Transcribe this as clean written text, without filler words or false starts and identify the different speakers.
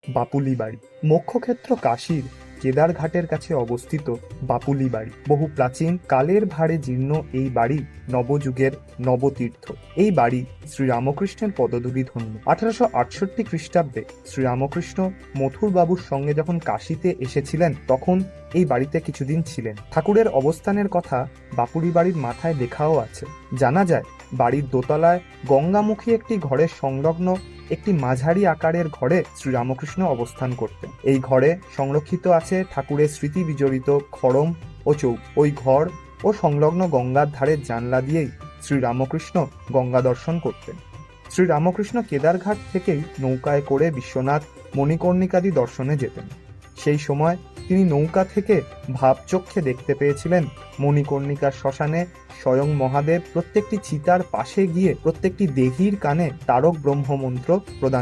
Speaker 1: বাপুলি বাড়ি মোক্ষক্ষেত্র কাশীর কেদারঘাটের কাছে অবস্থিত বাপুলি বাড়ি বহু প্রাচীন কালের ভারে জীর্ণ এই বাড়ি নবযুগের নবতীর্থ। এই বাড়ি শ্রীরামকৃষ্ণের পদধূলি ধন্য। 1868 খ্রিস্টাব্দে শ্রীরামকৃষ্ণ মথুর বাবুর সঙ্গে যখন কাশীতে এসেছিলেন তখন এই বাড়িতে কিছুদিন ছিলেন। ঠাকুরের অবস্থানের কথা বাপুলি বাড়ির মাথায় লেখাও আছে। জানা যায় বাড়ির দোতলায় গঙ্গামুখী একটি ঘরের সংলগ্ন একটি মাঝারি আকারের ঘরে শ্রীরামকৃষ্ণ অবস্থান করতেন। এই ঘরে সংরক্ষিত আছে ঠাকুরের স্মৃতি বিজড়িত খড়ম ও চৌক। ওই ঘর ও সংলগ্ন গঙ্গার ধারের জানলা দিয়েই শ্রীরামকৃষ্ণ গঙ্গা দর্শন করতেন। শ্রীরামকৃষ্ণ কেদারঘাট থেকেই নৌকায় করে বিশ্বনাথ মণিকর্ণিকাদি দর্শনে যেতেন। সেই সময় তিনি নৌকা থেকে ভাবচক্ষে দেখতে পেয়েছিলেন মণিকর্ণিকার শ্মশানে স্বয়ং মহাদেব প্রত্যেকটি চিতার পাশে গিয়ে প্রত্যেকটি দেহীর কানে তারক ব্রহ্মমন্ত্র প্রদান